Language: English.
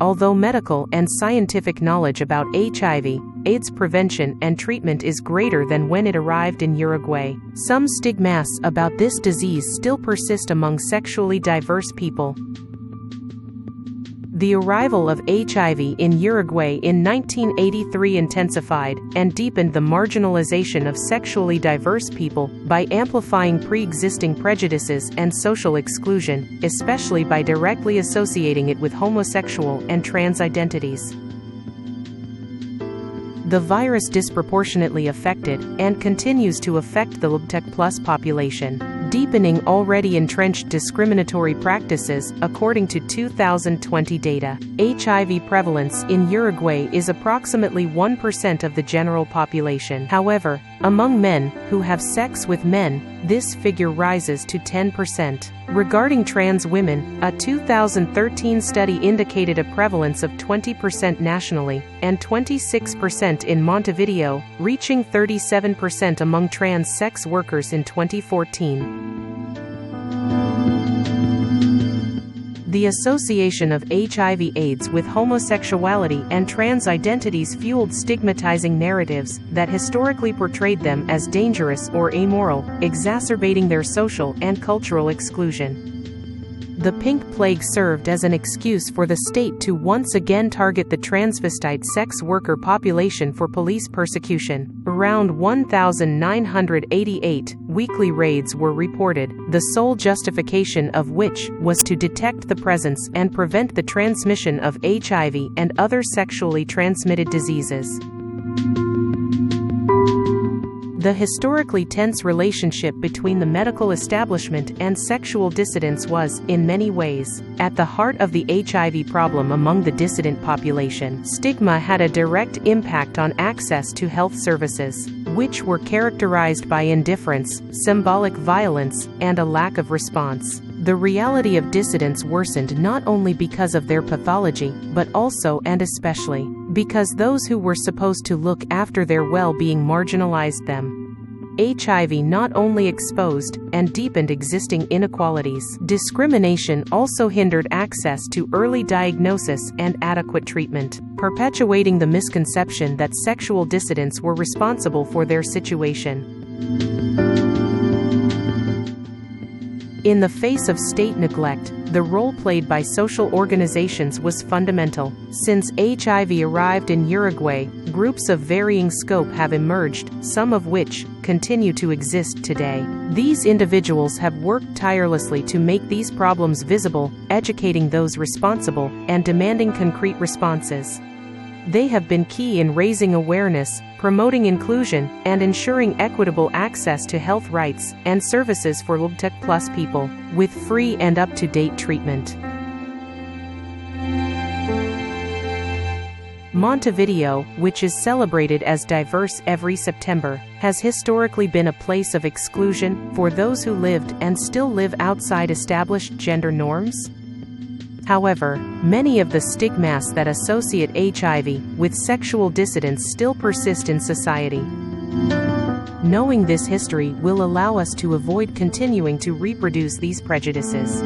Although medical and scientific knowledge about HIV/AIDS prevention and treatment is greater than when it arrived in Uruguay, some stigmas about this disease still persist among sexually diverse people. The arrival of HIV in Uruguay in 1983 intensified and deepened the marginalization of sexually diverse people by amplifying pre-existing prejudices and social exclusion, especially by directly associating it with homosexual and trans identities. The virus disproportionately affected and continues to affect the LGBTQ+ population, deepening already entrenched discriminatory practices. According to 2020 data, HIV prevalence in Uruguay is approximately 1% of the general population. However, among men who have sex with men, this figure rises to 10%. Regarding trans women, a 2013 study indicated a prevalence of 20% nationally, and 26% in Montevideo, reaching 37% among trans sex workers in 2014. The association of HIV/AIDS with homosexuality and trans identities fueled stigmatizing narratives that historically portrayed them as dangerous or amoral, exacerbating their social and cultural exclusion. The pink plague served as an excuse for the state to once again target the transvestite sex worker population for police persecution. Around 1,988 weekly raids were reported, the sole justification of which was to detect the presence and prevent the transmission of HIV and other sexually transmitted diseases. The historically tense relationship between the medical establishment and sexual dissidents was, in many ways, at the heart of the HIV problem among the dissident population. Stigma had a direct impact on access to health services, which were characterized by indifference, symbolic violence, and a lack of response. The reality of dissidents worsened not only because of their pathology, but also and especially because those who were supposed to look after their well-being marginalized them. HIV not only exposed and deepened existing inequalities, discrimination also hindered access to early diagnosis and adequate treatment, perpetuating the misconception that sexual dissidents were responsible for their situation. In the face of state neglect, the role played by social organizations was fundamental. Since HIV arrived in Uruguay, groups of varying scope have emerged, some of which continue to exist today. These individuals have worked tirelessly to make these problems visible, educating those responsible, and demanding concrete responses. They have been key in raising awareness, promoting inclusion, and ensuring equitable access to health rights and services for LGBTQ+ people, with free and up-to-date treatment. Montevideo, which is celebrated as diverse every September, has historically been a place of exclusion for those who lived and still live outside established gender norms. However, many of the stigmas that associate HIV with sexual dissidence still persist in society. Knowing this history will allow us to avoid continuing to reproduce these prejudices.